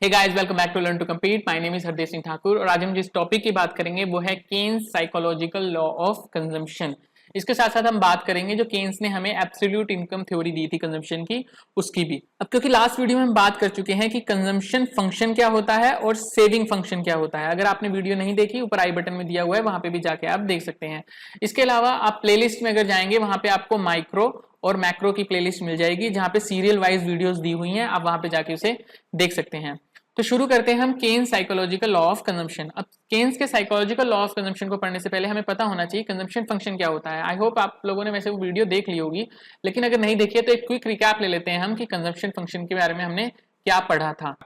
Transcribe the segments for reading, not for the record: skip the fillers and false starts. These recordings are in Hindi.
Hey guys, welcome back to learn to compete. My name is Hardev Singh Thakur और आज हम जिस टॉपिक की बात करेंगे वो है Keynes psychological law of consumption. इसके साथ साथ हम बात करेंगे जो केन्स ने हमें एब्सोल्यूट इनकम थ्योरी दी थी कंजम्पशन की, उसकी भी। अब क्योंकि लास्ट वीडियो में हम बात कर चुके हैं कि कंजम्पशन फंक्शन क्या होता है और सेविंग फंक्शन क्या होता है। अगर आपने वीडियो नहीं देखी, ऊपर आई बटन में दिया हुआ है, वहां पे भी जाके आप देख सकते हैं। इसके अलावा आप प्लेलिस्ट में अगर जाएंगे, वहां पे आपको माइक्रो और मैक्रो की प्लेलिस्ट मिल जाएगी, जहां पे सीरियल वाइज वीडियोस दी हुई हैं। आप वहां पे जाके उसे देख सकते हैं। तो शुरू करते हैं हम Keynes psychological law of consumption. अब केन्स के साइकोलॉजिकल लॉ ऑफ कंजम्पशन को पढ़ने से पहले हमें पता होना चाहिए कंजम्पशन फंक्शन क्या होता है। आई होप आप लोगों ने वैसे वो वीडियो देख ली होगी, लेकिन अगर नहीं देखी है तो एक क्विक रिकैप ले लेते हैं हम कि कंजम्पशन फंक्शन के बारे में हमने क्या पढ़ा था।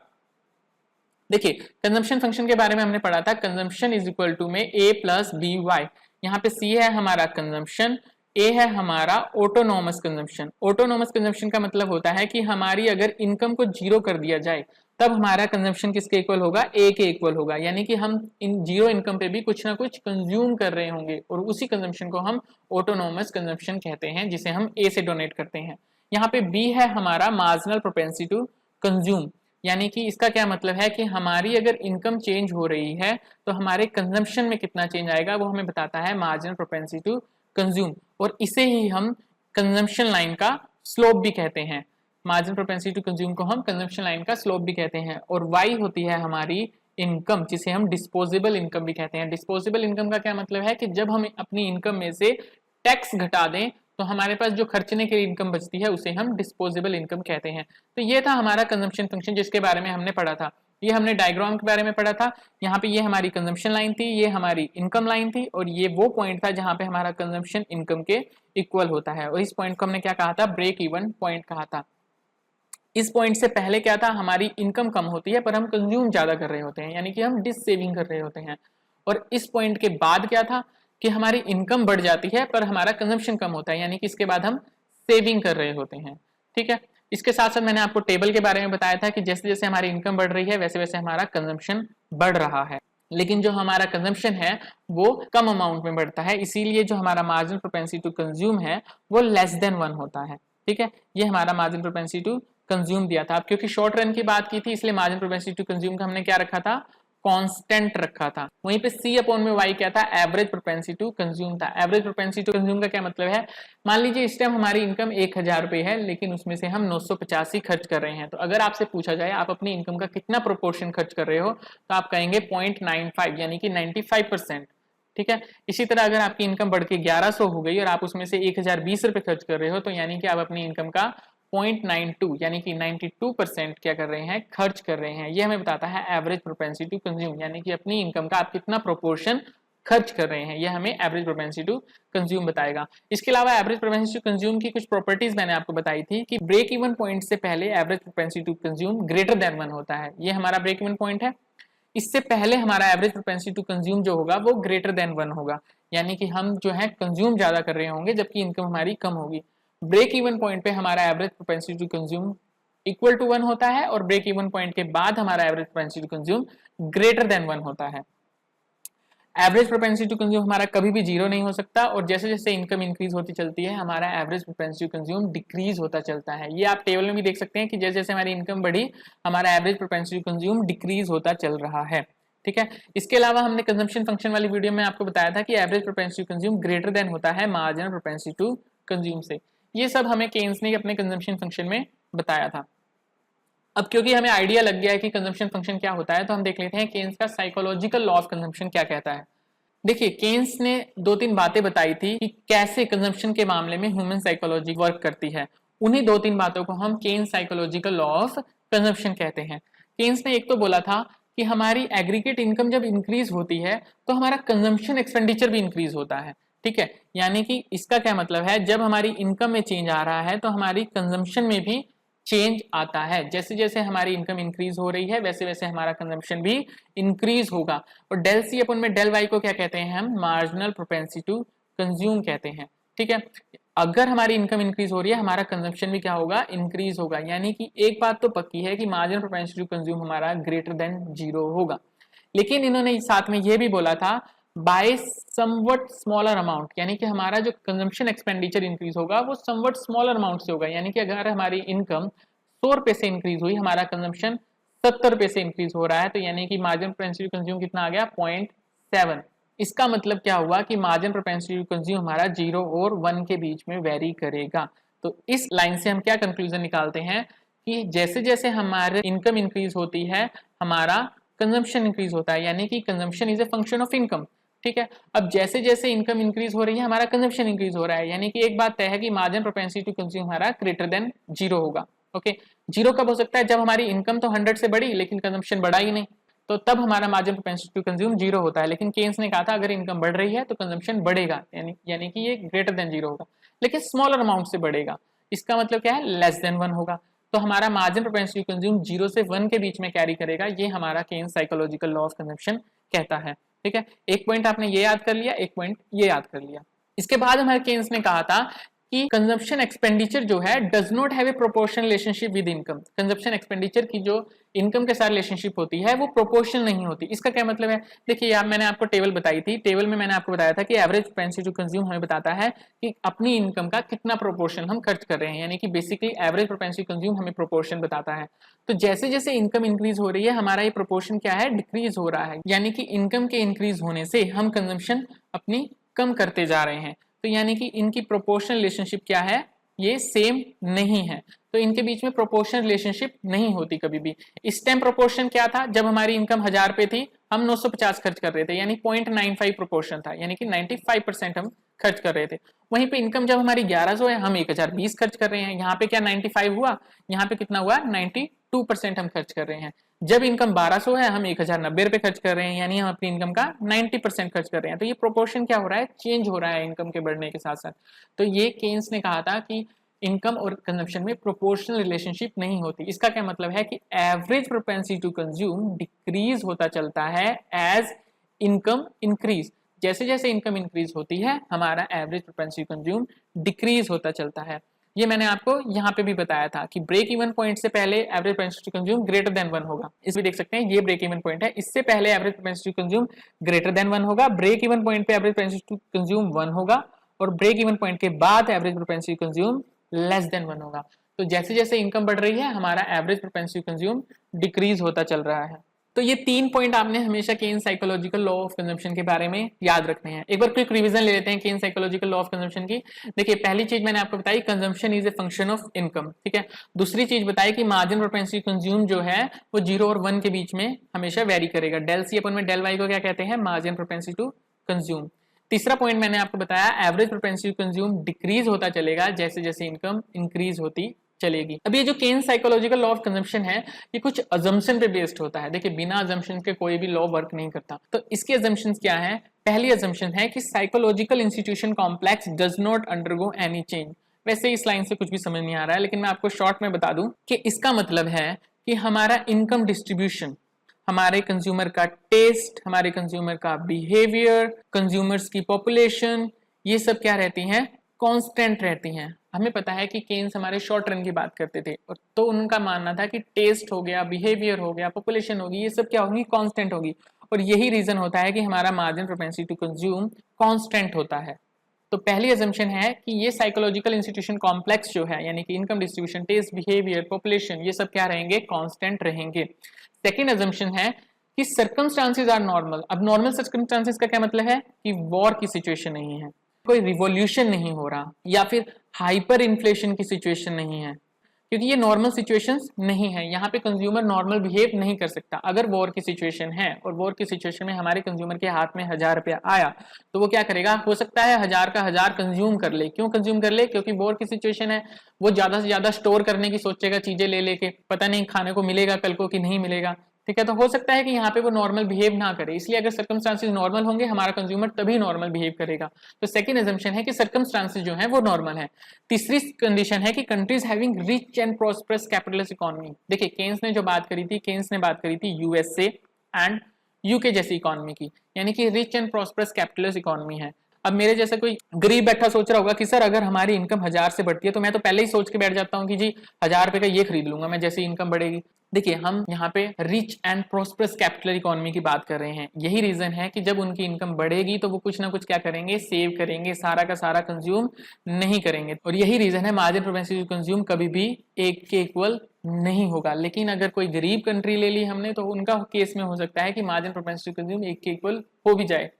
देखिए, कंजम्पशन फंक्शन के बारे में हमने पढ़ा था कंजम्पशन इज इक्वल टू में a प्लस बी वाई। यहाँ पे c है हमारा कंजम्पशन, a है हमारा ऑटोनोमस कंजम्पशन। ऑटोनोमस कंजम्पशन का मतलब होता है कि हमारी अगर इनकम को जीरो कर दिया जाए तब हमारा कंजम्पशन किसके इक्वल होगा, a के इक्वल होगा। यानी कि हम इन जीरो इनकम पे भी कुछ ना कुछ कंज्यूम कर रहे होंगे और उसी कंजम्पशन को हम ऑटोनोमस कंजम्पशन कहते हैं, जिसे हम a से डोनेट करते हैं। यहाँ पे b है हमारा मार्जिनल प्रोपेंसिटी टू कंज्यूम। यानी कि इसका क्या मतलब है कि हमारी अगर इनकम चेंज हो रही है तो हमारे कंजम्पशन में कितना चेंज आएगा वो हमें बताता है मार्जिनल प्रोपेंसिटी टू कंज्यूम, और इसे ही हम कंजम्पशन लाइन का स्लोप भी कहते हैं। मार्जिनल प्रोपेंसिटी टू कंज्यूम को हम कंजम्पशन लाइन का स्लोप भी कहते हैं। और वाई होती है हमारी इनकम, जिसे हम डिस्पोजेबल इनकम भी कहते हैं। डिस्पोजेबल इनकम का क्या मतलब है कि जब हम अपनी इनकम में से टैक्स घटा दें तो हमारे पास जो खर्चने के लिए इनकम बचती है उसे हम डिस्पोजेबल इनकम कहते हैं। तो ये था हमारा कंजम्पशन फंक्शन जिसके बारे में हमने पढ़ा था। ये हमने डायग्राम के बारे में पढ़ा था। यहाँ पे ये हमारी कंजम्पशन लाइन थी, ये हमारी इनकम लाइन थी, और ये वो पॉइंट था जहां पे हमारा कंजम्पशन इनकम के इक्वल होता है। और इस पॉइंट को हमने क्या कहा था, ब्रेक इवन पॉइंट कहा था। इस पॉइंट से पहले क्या था, हमारी इनकम कम होती है पर हम कंज्यूम ज्यादा कर रहे होते हैं, यानी कि हम डिस सेविंग कर रहे होते हैं। और इस पॉइंट के बाद क्या था कि हमारी इनकम बढ़ जाती है पर हमारा कंजम्पशन कम होता है, यानी कि इसके बाद हम सेविंग कर रहे होते हैं। ठीक है, इसके साथ साथ मैंने आपको टेबल के बारे में बताया था कि जैसे जैसे हमारी इनकम बढ़ रही है वैसे वैसे हमारा कंजम्पशन बढ़ रहा है, लेकिन जो हमारा कंजम्पशन है वो कम अमाउंट में बढ़ता है। इसीलिए जो हमारा मार्जिन प्रोपेंसिटी टू कंज्यूम है वो लेस देन 1 होता है। ठीक है, ये हमारा मार्जिन प्रोपेंसिटी टू कंज्यूम दिया था। अब क्योंकि शॉर्ट रन की बात की थी इसलिए मार्जिन प्रोपेंसिटी टू कंज्यूम का हमने क्या रखा था, कांस्टेंट रखा था। वहीं पे c अपॉन में y क्या था, एवरेज प्रोपेंसिटी टू कंज्यूम था। एवरेज प्रोपेंसिटी टू कंज्यूम का क्या मतलब है, मान लीजिए इस टाइम हमारी इनकम 1000 रुपए है लेकिन उसमें से हम 985 खर्च कर रहे हैं। तो अगर आपसे पूछा जाए आप अपनी इनकम का कितना प्रोपोर्शन खर्च कर रहे हो तो आप कहेंगे 0.95 यानी कि 95%। ठीक है, इसी तरह अगर आपकी इनकम बढ़ के 1100 हो गई और आप उसमें से 1020 रुपए खर्च कर रहे हो तो यानी कि आप अपनी इनकम का 0.92 यानी कि 92% क्या कर रहे हैं, खर्च कर रहे हैं। ये हमें बताता है एवरेज प्रोपेंसिटी टू कंज्यूम, यानी कि अपनी इनकम का आप कितना प्रोपोर्शन खर्च कर रहे हैं, ये हमें एवरेज प्रोपेंसिटी टू कंज्यूम बताएगा। इसके अलावा एवरेज प्रोपेंसिटी टू कंज्यूम की कुछ प्रॉपर्टीज मैंने आपको बताई थी कि ब्रेक इवन पॉइंट से पहले average propensity to consume greater than 1 होता है। ये हमारा ब्रेक इवन पॉइंट है। इससे पहले हमारा एवरेज प्रोपेंसिटी टू कंज्यूम जो होगा वो ग्रेटर देन 1 होगा, यानी कि हम जो है कंज्यूम ज्यादा कर रहे होंगे जबकि इनकम हमारी कम होगी। ब्रेक इवन पॉइंट पे हमारा average propensity to consume equal to 1 होता है और ब्रेक इवन पॉइंट के बाद हमारा average propensity to consume greater than 1 होता है। एवरेज प्रोपेंसिटी टू कंज्यूम हमारा कभी भी जीरो नहीं हो सकता, और जैसे जैसे इनकम इंक्रीज होती चलती है हमारा average propensity to consume decrease होता चलता है। ये आप टेबल में भी देख सकते हैं कि जैसे जैसे हमारी इनकम बढ़ी हमारा average propensity to consume decrease होता चल रहा है। ठीक है, इसके अलावा हमने कंजम्पशन फंक्शन वाली वीडियो में आपको बताया था कि average propensity to consume greater than होता है मार्जिनल प्रोपेंसिटी टू कंज्यूम से। ये सब हमें केन्स ने अपने कंजम्पशन फंक्शन में बताया था। अब क्योंकि हमें आइडिया लग गया है कि कंजम्पशन फंक्शन क्या होता है तो हम देख लेते हैं केन्स का साइकोलॉजिकल लॉ ऑफ कंजम्पशन क्या कहता है। देखिए, केन्स ने 2-3 बातें बताई थी कि कैसे कंजम्पशन के मामले में ह्यूमन साइकोलॉजी वर्क करती है। उन्हीं 2-3 बातों को हम Keynes psychological law of consumption कहते हैं। केन्स ने एक तो बोला था कि हमारी एग्रीगेट इनकम जब इंक्रीज होती है तो हमारा कंजम्पशन एक्सपेंडिचर भी इंक्रीज होता है। ठीक है, यानी कि इसका क्या मतलब है, जब हमारी इनकम में चेंज आ रहा है तो हमारी कंजम्पशन में भी चेंज आता है। जैसे जैसे हमारी इनकम इंक्रीज हो रही है वैसे वैसे हमारा कंजम्पशन भी इंक्रीज होगा। और डेल सी अपन में डेल वाई को क्या कहते हैं, हम मार्जिनल प्रोपेंसिटी टू कंज्यूम कहते हैं। ठीक है, अगर हमारी इनकम इंक्रीज हो रही है हमारा कंजम्पशन भी क्या होगा, इंक्रीज होगा। यानी कि एक बात तो पक्की है कि मार्जिनल प्रोपेंसिटी टू कंज्यूम हमारा ग्रेटर देन 0 होगा। लेकिन इन्होंने साथ में यह भी बोला था बाय समवट स्मॉलर अमाउंट, यानी कि हमारा जो कंजम्पशन एक्सपेंडिचर इंक्रीज होगा वो समवट स्मॉलर अमाउंट से होगा। यानी कि अगर हमारी इनकम 100 रुपए से इंक्रीज हुई हमारा कंजम्पशन 70 रुपए से इंक्रीज हो रहा है, तो यानी कि मार्जिन प्रोपेंसिटी टू कंज्यूम कितना आ गया 0.7। इसका मतलब क्या हुआ कि मार्जिन प्रोपेंसिटी टू कंज्यूम हमारा 0 और 1 के बीच में वेरी करेगा। तो इस लाइन से हम क्या कंक्लूजन निकालते हैं कि जैसे जैसे हमारे इनकम इंक्रीज होती है हमारा कंजम्पशन इंक्रीज होता है, यानी कि consumption is a function of income. ठीक है, अब जैसे जैसे इनकम इंक्रीज हो रही है हमारा कंजम्पशन इंक्रीज हो रहा है, यानी कि एक बात तय है कि मार्जिन प्रोपेंसिटी टू कंज्यूम हमारा ग्रेटर देन 0 होगा। ओके, 0 कब हो सकता है? जब हमारी इनकम तो 100 से बढ़ी लेकिन कंजम्पशन बढ़ा ही नहीं, तो तब हमारा मार्जिन प्रोपेंसिटी टू कंज्यूम 0 होता है। लेकिन केन्स ने कहा था अगर इनकम बढ़ रही है तो कंजम्पशन बढ़ेगा, यानी कि ये ग्रेटर देन 0 होगा, लेकिन स्मॉलर अमाउंट से बढ़ेगा। इसका मतलब क्या है? लेस देन 1 होगा। तो हमारा मार्जिन प्रोपेंसिटी टू कंज्यूम 0 से 1 के बीच में कैरी करेगा, ये हमारा Keynes psychological law of consumption कहता है। ठीक है, एक पॉइंट आपने ये याद कर लिया, एक पॉइंट ये याद कर लिया। इसके बाद हमारे केन्स ने कहा था कि कंजम्पशन एक्सपेंडिचर जो है does not have a proportional relationship with income. Consumption expenditure की जो इनकम के साथ रिलेशनशिप होती है वो प्रोपोर्शनल नहीं होती। इसका क्या मतलब है? देखिए यार, मैंने आपको टेबल बताई थी, टेबल में मैंने आपको बताया था कि एवरेज प्रोपेंसिटी टू कंज्यूम हमें बताता है कि अपनी इनकम का कितना प्रोपोर्शन हम खर्च कर रहे हैं, यानी कि basically average propensity to consume हमें प्रोपोर्शन बताता है। तो जैसे जैसे इनकम इंक्रीज हो रही है हमारा ये प्रोपोर्शन क्या है? डिक्रीज हो रहा है, यानी कि इनकम के इंक्रीज होने से हम कंजम्पशन अपनी कम करते जा रहे हैं। तो यानी कि इनकी प्रोपोर्शनल रिलेशनशिप क्या है? ये सेम नहीं है, तो इनके बीच में प्रोपोर्शनल रिलेशनशिप नहीं होती कभी भी। इस टाइम प्रोपोर्शन क्या था? जब हमारी इनकम 1000 पे थी हम 950 खर्च कर रहे थे, यानी 0.95 प्रोपोर्शन था, यानी कि 95% हम खर्च कर रहे थे। वहीं पे इनकम जब हमारी 1100 है हम 1020 खर्च कर रहे हैं। यहाँ पे क्या 95 हुआ? यहाँ पे कितना हुआ? 92% हम खर्च कर रहे हैं। जब इनकम 1200 है हम 1090 रुपए खर्च कर रहे हैं, यानी हम अपनी इनकम का 90% खर्च कर रहे हैं। तो ये प्रोपोर्शन क्या हो रहा है? चेंज हो रहा है इनकम के बढ़ने के साथ साथ। तो ये केन्स ने कहा था कि इनकम और कंजम्पशन में प्रोपोर्शनल रिलेशनशिप नहीं होती। इसका क्या मतलब है कि average propensity to consume decrease होता चलता है एज इनकम इंक्रीज। जैसे जैसे इनकम इंक्रीज होती है हमारा average propensity to consume decrease होता चलता है। ये मैंने आपको यहाँ पे भी बताया था कि ब्रेक इवन पॉइंट से पहले average propensity to consume greater than 1 होगा। इस भी देख सकते हैं, ये ब्रेक इवन पॉइंट है, इससे पहले average propensity to consume greater than 1 होगा, ब्रेक इवन पॉइंट पे एवरेज प्रोपेंसिटी टू कंज्यूम 1 होगा, और ब्रेक इवन पॉइंट के बाद average propensity to consume less than 1 होगा। तो जैसे जैसे इनकम बढ़ रही है हमारा average propensity to consume decrease होता चल रहा है। तो ये 3 पॉइंट आपने हमेशा Keynes psychological law of consumption के बारे में याद रखने हैं। एक बार क्विक रिवीजन ले लेते हैं Keynes psychological law of consumption की। देखिए, पहली चीज मैंने आपको बताई consumption is a function of income. ठीक है, दूसरी चीज बताई कि मार्जिन प्रोपेंसिटी कंज्यूम जो है वो 0 और 1 के बीच में हमेशा वेरी करेगा। डेल सी अपन में डेल वाई को क्या कहते हैं? Margin propensity to consume. तीसरा पॉइंट मैंने आपको बताया average propensity to consume decrease होता चलेगा जैसे जैसे इनकम इंक्रीज होती चलेगी। अब ये जो Keynes psychological law of consumption है ये कुछ अजम्पशन पे बेस्ड होता है। देखिए, बिना अजम्पशन के कोई भी लॉ वर्क नहीं करता। तो इसके अजम्पशंस क्या है? पहली अजम्पशन है कि psychological institution complex does not undergo any change. वैसे इस लाइन से कुछ भी समझ नहीं आ रहा है, लेकिन मैं आपको शॉर्ट में बता दूं कि इसका मतलब है कि हमारा इनकम डिस्ट्रीब्यूशन, हमारे कंज्यूमर का टेस्ट, हमारे कंज्यूमर का बिहेवियर, कंज्यूमर्स की पॉपुलेशन, ये सब क्या रहती हैं? कांस्टेंट रहती हैं। हमें पता है कि केन्स हमारे शॉर्ट रन की बात करते थे, तो उनका मानना था कि टेस्ट हो गया, बिहेवियर हो गया, पॉपुलेशन होगी, ये सब क्या होगी? कांस्टेंट होगी। और यही रीजन होता है कि हमारा margin propensity to consume constant होता है। तो पहली अजम्पशन है कि ये साइकोलॉजिकल इंस्टीट्यूशन कॉम्प्लेक्स जो है, यानी कि income distribution, taste, behaviour, population, ये सब क्या रहेंगे? कांस्टेंट रहेंगे। सेकेंड अजम्पशन है कि सर्कमस्टांसेस आर नॉर्मल। अब नॉर्मल सर्कमस्टांसेस का क्या मतलब है? कि वॉर की सिचुएशन नहीं है, कोई रिवॉल्यूशन नहीं हो रहा, या फिर हाइपर इन्फ्लेशन की सिचुएशन नहीं है, क्योंकि ये नॉर्मल सिचुएशंस नहीं है। यहाँ पे कंज्यूमर नॉर्मल बिहेव नहीं कर सकता। अगर वॉर की सिचुएशन है और वॉर की सिचुएशन में हमारे कंज्यूमर के हाथ में 1000 रुपया आया तो वो क्या करेगा? हो सकता है 1000 का 1000 कंज्यूम कर ले। क्यों कंज्यूम कर ले? क्योंकि वॉर की सिचुएशन है, वो ज्यादा से ज्यादा स्टोर करने की सोचेगा चीजें ले लेके, पता नहीं खाने को मिलेगा कल को कि नहीं मिलेगा। ठीक है, तो हो सकता है कि यहाँ पे वो नॉर्मल बिहेव ना करे, इसलिए अगर सर्कमस्टांसेस नॉर्मल होंगे हमारा कंज्यूमर तभी नॉर्मल बिहेव करेगा। तो सेकंड अजम्पशन है कि सर्कमस्टांसेस जो है वो नॉर्मल है। तीसरी कंडीशन है कि countries having rich and prosperous capitalist economy. देखिए, केन्स ने जो बात करी थी, केन्स ने बात करी थी यूएसए एंड यूके जैसी इकोनॉमी की, यानी कि rich and prosperous capitalist economy है। अब मेरे जैसा कोई गरीब बैठा सोच रहा होगा कि सर अगर हमारी इनकम 1000 से बढ़ती है तो मैं तो पहले ही सोच के बैठ जाता हूँ कि जी 1000 रुपए का ये खरीद लूंगा मैं जैसे इनकम बढ़ेगी। देखिए हम यहाँ पे rich and prosperous capital economy की बात कर रहे हैं। यही रीजन है कि जब उनकी इनकम बढ़ेगी तो वो कुछ ना कुछ क्या करेंगे, सेव करेंगे, सारा का सारा कंज्यूम नहीं करेंगे। और यही रीजन है मार्जिन प्रोपेंसिटी टू कंज्यूम कभी भी एक के इक्वल नहीं होगा। लेकिन अगर कोई गरीब कंट्री ले ली हमने तो उनका केस में हो सकता है कि मार्जिन प्रोपेंसिटी टू कंज्यूम एक के इक्वल हो भी जाए।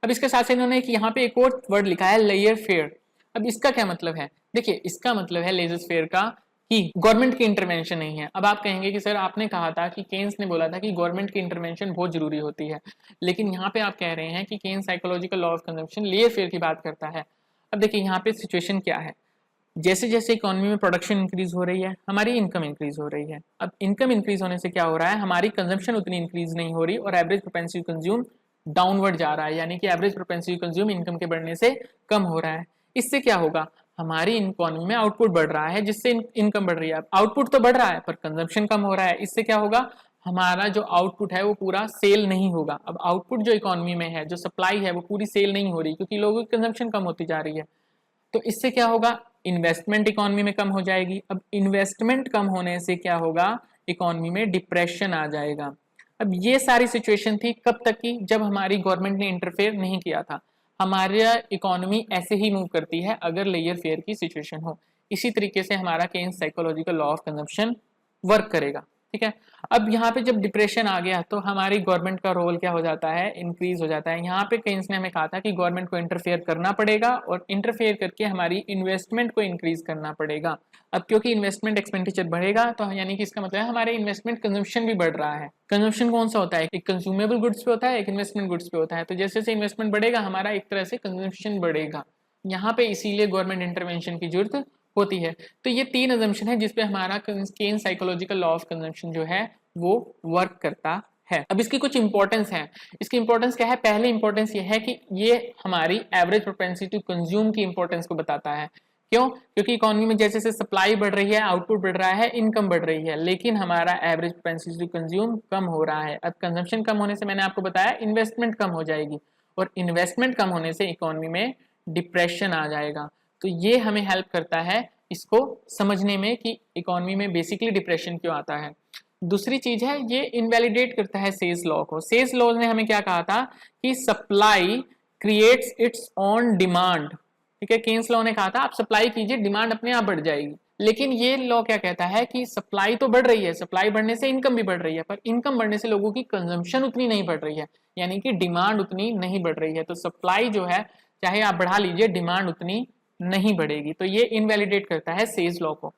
अब इसके साथ साथ इन्होंने यहाँ पे एक और वर्ड लिखा है लेयर फेयर। अब इसका क्या मतलब है? देखिए इसका मतलब है लेजर फेयर का कि गवर्नमेंट की इंटरवेंशन नहीं है। अब आप कहेंगे कि सर आपने कहा था कि केन्स ने बोला था कि गवर्नमेंट की इंटरवेंशन बहुत जरूरी होती है, लेकिन यहाँ पे आप कह रहे हैं कि Keynes psychological law of consumption laissez faire की बात करता है। अब देखिए यहाँ पे सिचुएशन क्या है, जैसे जैसे इकोनॉमी में प्रोडक्शन इंक्रीज हो रही है हमारी इनकम इंक्रीज हो रही है। अब इनकम इंक्रीज होने से क्या हो रहा है, हमारी कंजम्पशन उतनी इंक्रीज नहीं हो रही और average propensity to consume downward जा रहा है, यानी कि average propensity to consume income के बढ़ने से कम हो रहा है। इससे क्या होगा, हमारी इकोनॉमी में आउटपुट बढ़ रहा है जिससे इनकम बढ़ रही है। आउटपुट तो बढ़ रहा है पर कंजम्पशन कम हो रहा है। इससे क्या होगा, हमारा जो आउटपुट है वो पूरा सेल नहीं होगा। अब आउटपुट जो इकोनॉमी में है, जो सप्लाई है वो पूरी सेल नहीं हो रही क्योंकि लोगों की कंजम्पशन कम होती जा रही है। तो इससे क्या होगा, इन्वेस्टमेंट इकोनॉमी में कम हो जाएगी। अब इन्वेस्टमेंट कम होने से क्या होगा, इकोनॉमी में डिप्रेशन आ जाएगा। अब ये सारी सिचुएशन थी कब तक की, जब हमारी गवर्नमेंट ने इंटरफेयर नहीं किया था। हमारी इकोनॉमी ऐसे ही मूव करती है अगर लेयर फेयर की सिचुएशन हो। इसी तरीके से हमारा Keynes psychological law of consumption work करेगा। ठीक है, अब यहाँ पे जब डिप्रेशन आ गया तो हमारी गवर्नमेंट का रोल क्या हो जाता है, इंक्रीज हो जाता है। यहाँ पे केन्स ने हमें कहा था कि गवर्नमेंट को इंटरफेयर करना पड़ेगा और इंटरफेयर करके हमारी इन्वेस्टमेंट को इंक्रीज करना पड़ेगा। अब क्योंकि इन्वेस्टमेंट एक्सपेंडिचर बढ़ेगा तो यानी कि इसका मतलब है हमारे इन्वेस्टमेंट कंजम्पशन भी बढ़ रहा है। कंजम्पशन कौन सा होता है, एक कंज्यूमेबल गुड्स पे होता है, एक इन्वेस्टमेंट गुड्स पे होता है। तो जैसे जैसे इन्वेस्टमेंट बढ़ेगा हमारा एक तरह से कंजम्पशन बढ़ेगा। यहाँ पे इसीलिए गवर्नमेंट इंटरवेंशन की जरूरत होती है। तो ये 3 अजम्पशन है जिसपे हमारा Keynes psychological law of consumption जो है वो वर्क करता है। अब इसकी कुछ इंपॉर्टेंस है। इसकी इंपॉर्टेंस क्या है, पहले इंपॉर्टेंस ये है कि ये हमारी एवरेज प्रोपेंसिटी टू कंज्यूम की इंपॉर्टेंस को बताता है। क्यों, क्योंकि इकोनॉमी में जैसे जैसे सप्लाई बढ़ रही है, आउटपुट बढ़ रहा है, इनकम बढ़ रही है, लेकिन हमारा एवरेज प्रोपेंसिटी टू कंज्यूम कम हो रहा है। अब कंजम्पशन कम होने से मैंने आपको बताया इन्वेस्टमेंट कम हो जाएगी और इन्वेस्टमेंट कम होने से इकोनॉमी में डिप्रेशन आ जाएगा। तो ये हमें हेल्प करता है इसको समझने में कि इकोनॉमी में बेसिकली डिप्रेशन क्यों आता है। दूसरी चीज है ये इनवैलिडेट करता है सेल्स लॉ को। सेल्स लॉ ने हमें क्या कहा था कि supply creates its own demand. ठीक है, केन्स लॉ ने कहा था आप सप्लाई कीजिए, डिमांड अपने आप बढ़ जाएगी। लेकिन ये लॉ क्या कहता है कि सप्लाई तो बढ़ रही है, सप्लाई बढ़ने से इनकम भी बढ़ रही है, पर इनकम बढ़ने से लोगों की कंजम्पशन उतनी नहीं बढ़ रही है, यानी कि डिमांड उतनी नहीं बढ़ रही है। तो सप्लाई जो है चाहे आप बढ़ा लीजिए, डिमांड उतनी नहीं बढ़ेगी। तो ये इनवैलिडेट करता है सेल्स लॉ को।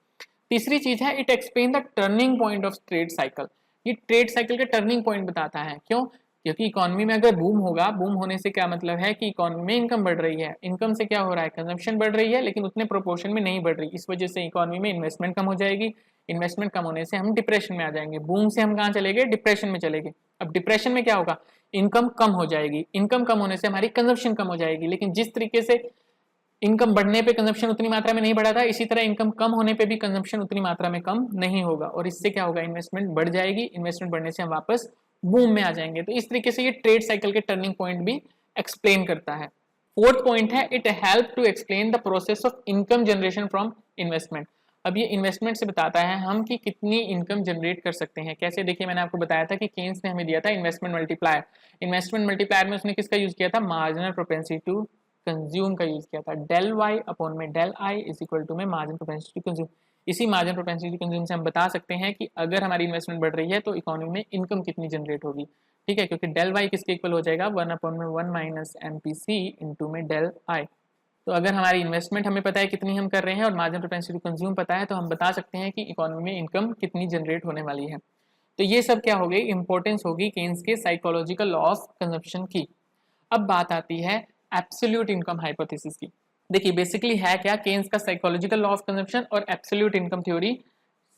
तीसरी चीज है it explain the turning point of trade cycle. ये ट्रेड साइकिल का टर्निंग पॉइंट बताता है। क्यों, क्योंकि इकोनॉमी में अगर बूम होगा, बूम होने से क्या मतलब है कि इकोनॉमी में इनकम बढ़ रही है, इनकम से क्या हो रहा है, कंजम्पशन बढ़ रही है, लेकिन उतने प्रोपोर्शन में नहीं बढ़ रही। इस वजह से इकोनॉमी में इन्वेस्टमेंट कम हो जाएगी, इन्वेस्टमेंट कम होने से हम डिप्रेशन में आ जाएंगे। बूम से हम कहाँ चले गए, डिप्रेशन में चले गए। अब डिप्रेशन में क्या होगा, इनकम कम हो जाएगी, इनकम कम होने से हमारी कंजम्पशन कम हो जाएगी। लेकिन जिस तरीके से इनकम बढ़ने पे कंजम्पशन उतनी मात्रा में नहीं बढ़ा था, इसी तरह इनकम कम होने पे भी कंजम्पशन उतनी मात्रा में कम नहीं होगा और इससे क्या होगा, इन्वेस्टमेंट बढ़ जाएगी। इन्वेस्टमेंट बढ़ने से हम वापस बूम में आ जाएंगे। तो इस तरीके से ये ट्रेड साइकिल के टर्निंग पॉइंट भी एक्सप्लेन करता है। फोर्थ पॉइंट है it help to explain the process of income generation from investment. अब ये इन्वेस्टमेंट से बताता है हम कि कितनी इनकम जनरेट कर सकते हैं। कैसे, देखिए मैंने आपको बताया था कि केन्स ने हमें दिया था इन्वेस्टमेंट मल्टीप्लायर। इन्वेस्टमेंट मल्टीप्लायर में उसने किसका यूज किया था, मार्जिनल प्रोपेंसिटी टू कंज्यूम का यूज किया था। डेल वाई अपॉन में del I is equal to में मार्जिन प्रोपेंसिटी टू कंज्यूम। इसी मार्जिन प्रोपेंसिटी टू कंज्यूम से हम बता सकते हैं कि अगर हमारी इन्वेस्टमेंट बढ़ रही है तो इकोनॉमी में इनकम कितनी जनरेट होगी। ठीक है, क्योंकि डेल वाई किसके इक्वल हो जाएगा, 1 अपॉन में 1 माइनस एमपीसी इंटू में डेल आई। तो अगर हमारी इन्वेस्टमेंट हमें पता है कितनी हम कर रहे हैं और मार्जिन प्रोपेंसिटी टू कंज्यूम पता है, तो हम बता सकते हैं कि इकोनॉमी में इनकम कितनी जनरेट होने वाली है। तो ये सब क्या हो गई, इंपॉर्टेंस होगी केन्स के साइकोलॉजिकल लॉ ऑफ कंजम्पशन की। अब बात आती है एब्सोल्यूट इनकम हाइपोथेसिस की। देखिए बेसिकली है क्या, केन्स का साइकोलॉजिकल लॉ ऑफ कंजम्पशन और एब्सोल्यूट इनकम थ्योरी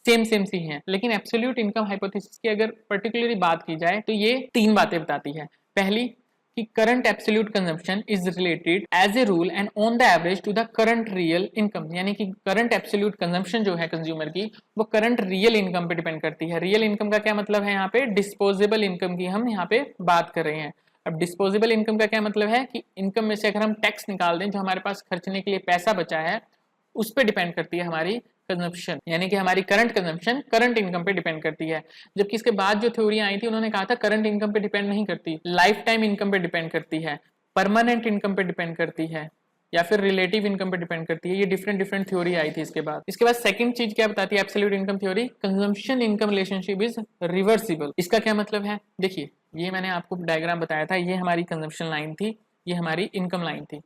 सेम सी हैं, लेकिन एब्सोल्यूट इनकम हाइपोथेसिस की अगर पर्टिकुलरली बात की जाए तो ये 3 बातें बताती है। पहली कि current absolute consumption is related as a rule and on the average to the current real income, यानी कि करंट एब्सोल्यूट कंजम्पशन जो है कंज्यूमर की वो करंट रियल इनकम पे डिपेंड करती है। रियल इनकम का क्या मतलब है, यहाँ पे डिस्पोजेबल इनकम की हम यहाँ पे बात कर रहे हैं। अब डिस्पोजेबल इनकम का क्या मतलब है कि इनकम में से अगर हम टैक्स निकाल दें, जो हमारे पास खर्चने के लिए पैसा बचा है उस पर डिपेंड करती है हमारी कंजम्पशन, यानी कि हमारी करंट कंजम्पशन करंट इनकम पे डिपेंड करती है। जबकि इसके बाद जो थ्योरी आई थी उन्होंने कहा था करंट इनकम पे डिपेंड नहीं करती, लाइफ टाइम इनकम पे डिपेंड करती है, परमानेंट इनकम पे डिपेंड करती है, या फिर रिलेटिव इनकम पे डिपेंड करती है। ये डिफरेंट थ्योरी आई थी इसके बाद। सेकंड चीज क्या बताती है absolute income theory, consumption income relationship is reversible. इसका क्या मतलब है, देखिए ये मैंने आपको डायग्राम बताया था, ये हमारी कंजम्पशन लाइन थी, ये हमारी इनकम लाइन थी।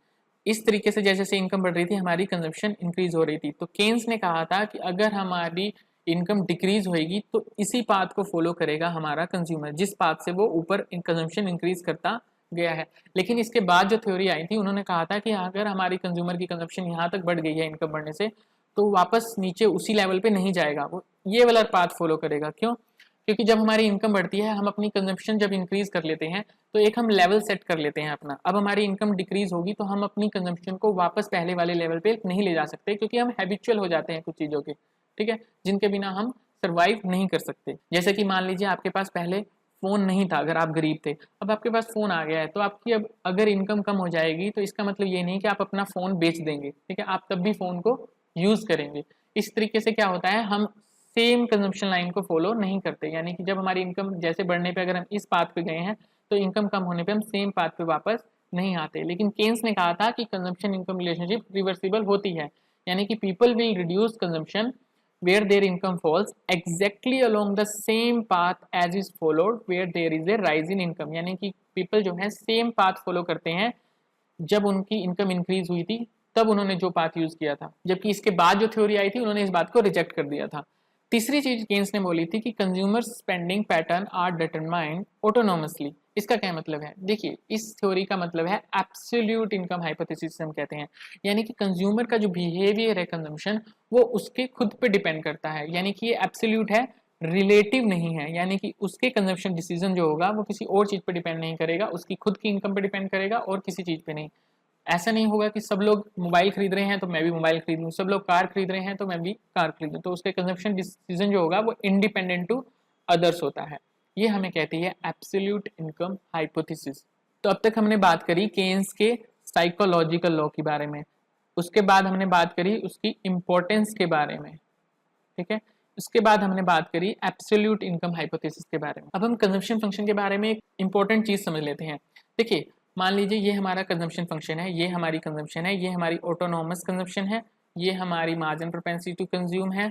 इस तरीके से जैसे जैसे इनकम बढ़ रही थी हमारी कंजम्पशन इंक्रीज हो रही थी। तो केन्स ने कहा था कि अगर हमारी इनकम डिक्रीज होगी तो इसी पाथ को फॉलो करेगा हमारा कंज्यूमर, जिस पाथ से वो ऊपर कंजम्पशन इंक्रीज करता गया है। लेकिन इसके बाद जो थ्योरी आई थी उन्होंने कहा था कि अगर हमारी कंज्यूमर की कंजम्पशन यहाँ तक बढ़ गई है इनकम बढ़ने से, तो वापस नीचे उसी लेवल पे नहीं जाएगा, वो ये वाला पाथ फॉलो करेगा। क्यों? क्योंकि जब हमारी इनकम बढ़ती है, हम अपनी कंजम्पशन जब इंक्रीज कर लेते हैं तो एक हम लेवल सेट कर लेते हैं अपना। अब हमारी इनकम डिक्रीज होगी तो हम अपनी कंजम्पशन को वापस पहले वाले लेवल पे नहीं ले जा सकते, क्योंकि हम हैबिचुअल हो जाते हैं कुछ चीज़ों के, ठीक है, जिनके बिना हम सर्वाइव नहीं कर सकते। जैसे कि मान लीजिए आपके पास पहले फ़ोन नहीं था, अगर आप गरीब थे, अब आपके पास फ़ोन आ गया है, तो आपकी अब अगर इनकम कम हो जाएगी तो इसका मतलब ये नहीं कि आप अपना फ़ोन बेच देंगे, ठीक है, आप तब भी फ़ोन को यूज़ करेंगे। इस तरीके से क्या होता है, हम सेम कंजम्पशन लाइन को फॉलो नहीं करते, यानी कि जब हमारी इनकम जैसे बढ़ने पे अगर हम इस पाथ पे गए हैं तो इनकम कम होने पे हम सेम पाथ पे वापस नहीं आते। लेकिन केन्स ने कहा था कि कंजम्पशन इनकम रिलेशनशिप रिवर्सिबल होती है, यानी कि people will reduce consumption where their income falls exactly along the same path as is followed where there is a rise in income, यानी कि पीपल जो है सेम पाथ फॉलो करते हैं, जब उनकी इनकम इंक्रीज हुई थी तब उन्होंने जो पाथ यूज किया था। जबकि इसके बाद जो थ्योरी आई थी उन्होंने इस बात को रिजेक्ट कर दिया था। तीसरी चीज केन्स ने बोली थी कि consumer spending pattern are determined autonomously. इसका क्या मतलब है, देखिए इस थ्योरी का मतलब है एब्सोल्यूट इनकम हाइपोथेसिस हम कहते हैं, यानी कि कंज्यूमर का जो बिहेवियर है कंजम्पशन वो उसके खुद पे डिपेंड करता है, यानी कि ये एब्सोल्यूट है, रिलेटिव नहीं है, यानी कि उसके कंजम्पशन डिसीजन जो होगा वो किसी और चीज पे डिपेंड नहीं करेगा, उसकी खुद की इनकम पे डिपेंड करेगा और किसी चीज पे नहीं। ऐसा नहीं होगा कि सब लोग मोबाइल खरीद रहे हैं तो मैं भी मोबाइल खरीद लूँ, सब लोग कार खरीद रहे हैं तो मैं भी कार खरीद लूँ, तो उसके कंजम्पशन डिसीजन जो होगा वो इंडिपेंडेंट टू अदर्स होता है। ये हमें कहती है एब्सोल्यूट इनकम हाइपोथेसिस। तो अब तक हमने बात करी केन्स के साइकोलॉजिकल लॉ के बारे में, उसके बाद हमने बात करी उसकी इम्पोर्टेंस के बारे में, ठीक है, उसके बाद हमने बात करी एब्सोल्यूट इनकम हाइपोथेसिस के बारे में। अब हम कंजम्पशन फंक्शन के बारे में एक इंपॉर्टेंट चीज समझ लेते हैं। देखिए मान लीजिए ये हमारा कंजम्पशन फंक्शन है, ये हमारी कंजम्पशन है, ये हमारी ऑटोनोमस कंजम्पशन है, ये हमारी मार्जिन प्रोपेंसिटी टू कंज्यूम है,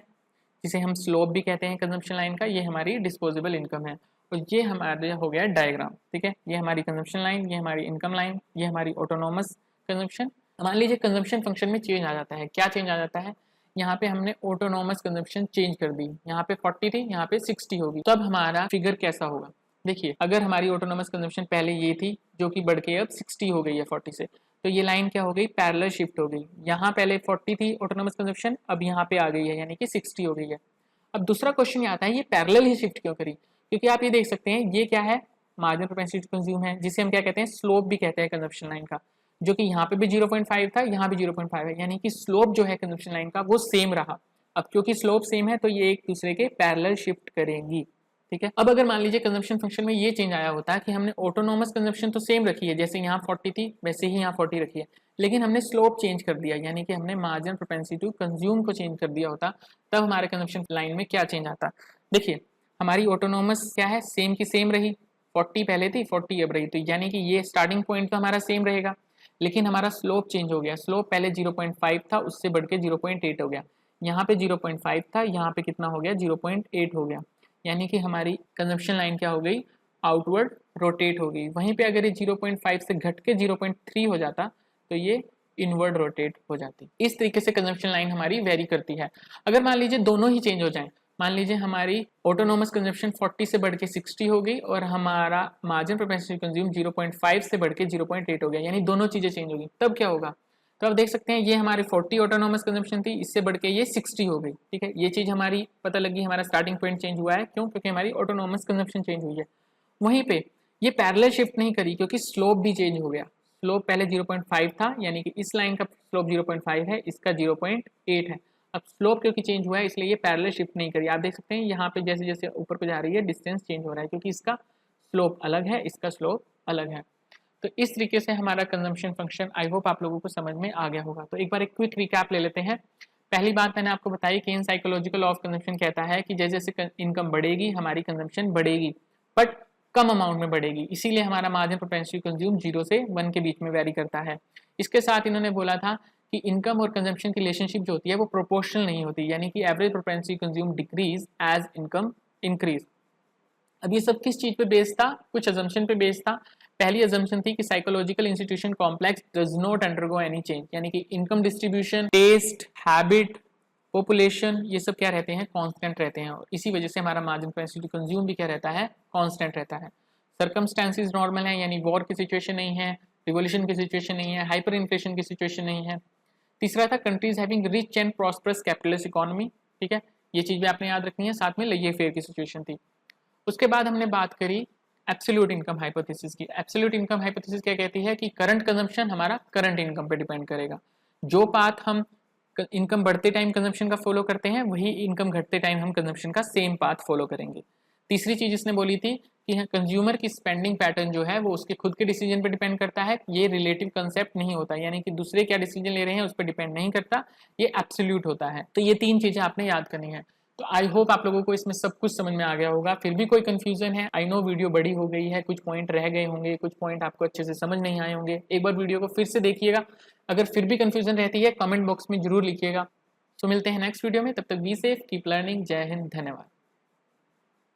जिसे हम स्लोप भी कहते हैं कंजम्पशन लाइन का, ये हमारी डिस्पोजेबल इनकम है। और ये हमारे हो गया डायग्राम, ठीक है, ये हमारी कंजम्पशन लाइन, ये हमारी इनकम लाइन, ये हमारी ऑटोनोमस कंजम्पशन। मान लीजिए कंजम्पशन फंक्शन में चेंज आ जाता है, क्या चेंज आ जाता है, यहाँ पे हमने ऑटोनोमस कंजम्पशन चेंज कर दी, यहाँ पे 40 थी, यहाँ पे 60 होगी, तब हमारा फिगर कैसा होगा। देखिए अगर हमारी ऑटोनोमस कंजम्पशन पहले ये थी जो कि बढ़ के अब 60 हो गई है 40 से, तो ये लाइन क्या हो गई, पैरेलल शिफ्ट हो गई, यहाँ पहले 40 थी ऑटोनोमस कंजम्पशन, अब यहाँ पे आ गई है यानी कि 60 हो गई है। अब दूसरा क्वेश्चन ये आता है ये पैरेलल ही शिफ्ट क्यों करी, क्योंकि आप ये देख सकते हैं ये क्या है, मार्जिनल प्रोपेंसिटी टू कंज्यूम है, जिसे हम क्या कहते हैं, स्लोप भी कहते हैं कंजम्पशन लाइन का, जो कि यहाँ पे भी 0.5 था, यहाँ भी 0.5 है, यानी कि स्लोप जो है कंजम्पशन लाइन का वो सेम रहा। अब क्योंकि स्लोप सेम है तो ये एक दूसरे के पैरेलल शिफ्ट करेंगी, ठीक है। अब अगर मान लीजिए कंजम्पशन फंक्शन में ये चेंज आया होता है कि हमने ऑटोनोमस कंजम्पशन तो सेम रखी है, जैसे यहाँ 40 थी वैसे ही यहाँ 40 रखी है, लेकिन हमने स्लोप चेंज कर दिया, यानी कि हमने मार्जिनल प्रोपेंसिटी टू कंज्यूम को चेंज कर दिया होता, तब हमारे कंजम्पशन लाइन में क्या चेंज आता। देखिए हमारी ऑटोनोमस क्या है, सेम की सेम रही, 40 पहले थी 40 अब रही, तो यानी कि ये स्टार्टिंग पॉइंट तो हमारा सेम रहेगा, लेकिन हमारा स्लोप चेंज हो गया, स्लोप पहले 0.5 था उससे बढ़ के 0.8 हो गया, यहाँ पे 0.5 था, यहाँ पे कितना हो गया 0.8 हो गया, यानी कि हमारी कंजम्पशन लाइन क्या हो गई, आउटवर्ड रोटेट हो गई। वहीं पे अगर ये 0.5 से घट के 0.3 हो जाता तो ये इनवर्ड रोटेट हो जाती। इस तरीके से कंजम्पशन लाइन हमारी वेरी करती है। अगर मान लीजिए दोनों ही चेंज हो जाएं, मान लीजिए हमारी ऑटोनोमस कंजम्पशन 40 से बढ़ के 60 हो गई और हमारा मार्जिन प्रोपेंसिटी कंज्यूम 0.5 से बढ़ के 0.8 हो गया, यानी दोनों चीजें चेंज हो गई, तब क्या होगा, तो आप देख सकते हैं ये हमारी 40 ऑटोनोमस कंजम्पशन थी, इससे बढ़ के ये 60 हो गई, ठीक है, ये चीज हमारी पता लगी, हमारा स्टार्टिंग पॉइंट चेंज हुआ है, क्यों, क्योंकि हमारी ऑटोनोमस कंजम्पशन चेंज हुई है। वहीं पे ये पैरेलल शिफ्ट नहीं करी क्योंकि स्लोप भी चेंज हो गया, स्लोप पहले 0.5 था, यानी कि इस लाइन का स्लोप 0.5 है, इसका 0.8 है, अब स्लोप क्योंकि चेंज हुआ है इसलिए ये पैरेलल शिफ्ट नहीं करी। आप देख सकते हैं यहाँ पे जैसे जैसे ऊपर को जा रही है डिस्टेंस चेंज हो रहा है, क्योंकि इसका स्लोप अलग है, इसका स्लोप अलग है। तो इस तरीके से हमारा कंजम्पशन फंक्शन, आई होप आप लोगों को समझ में आ गया होगा। तो एक बार एक क्विक रिकैप ले लेते हैं। पहली बात मैंने आपको बताई, केन साइकोलॉजिकल लॉ ऑफ कंजम्पशन कहता है कि जैसे जैसे इनकम बढ़ेगी हमारी कंजम्पशन बढ़ेगी, बट कम अमाउंट में बढ़ेगी, इसीलिए हमारा मार्जिन प्रोपेंसिटी कंज्यूम 0 से 1 के बीच में वेरी करता है। इसके साथ इन्होंने बोला था कि इनकम और कंजम्पशन की रिलेशनशिप जो होती है वो प्रोपोर्शनल नहीं होती, यानी कि average propensity consume decrease as income increase. अब ये सब किस चीज पे बेस्ड था? कुछ अजम्पशन पे बेस्ड था। पहली अजम्पशन थी कि psychological institution complex does not undergo any change, यानी कि income distribution, taste, habit, population, ये सब क्या रहते हैं? कांस्टेंट रहते हैं, और इसी वजह से हमारा मार्जिन प्रोपेंसिटी टू कंज्यूम भी क्या रहता है? कांस्टेंट रहता है। सर्कमस्टेंसेस नॉर्मल है, यानी वॉर की सिचुएशन नहीं है, रिवोल्यूशन की सिचुएशन नहीं है, हाइपर इन्फ्लेशन की सिचुएशन नहीं है। तीसरा था countries having rich and prosperous capitalist economy, ठीक है, ये चीज भी आपने याद रखनी है। साथ में लेइजे फेयर की सिचुएशन थी। उसके बाद हमने बात करी एब्सोल्यूट इनकम हाइपोथेसिस की। एब्सोल्यूट इनकम हाइपोथेसिस क्या कहती है कि करंट कंजम्पशन हमारा करंट इनकम पे डिपेंड करेगा। जो पाथ हम इनकम बढ़ते टाइम कंजम्पशन का फॉलो करते हैं, वही इनकम घटते टाइम हम कंजम्पशन का सेम पाथ फॉलो करेंगे। तीसरी चीज इसने बोली थी कि कंज्यूमर की स्पेंडिंग पैटर्न जो है वो उसके खुद के डिसीजन पे डिपेंड करता है, ये रिलेटिव कंसेप्ट नहीं होता, यानी कि दूसरे क्या डिसीजन ले रहे हैं उस पर डिपेंड नहीं करता, ये एब्सोल्यूट होता है। तो ये तीन चीजें आपने याद करनी है। तो आई होप आप लोगों को इसमें सब कुछ समझ में आ गया होगा। फिर भी कोई कंफ्यूजन है, आई नो वीडियो बड़ी हो गई है, कुछ पॉइंट रह गए होंगे, कुछ पॉइंट आपको अच्छे से समझ नहीं आए होंगे, एक बार वीडियो को फिर से देखिएगा। अगर फिर भी कंफ्यूजन रहती है कमेंट बॉक्स में जरूर लिखिएगा। तो मिलते हैं नेक्स्ट वीडियो में, तब तक बी सेफ, कीप लर्निंग। जय हिंद, धन्यवाद।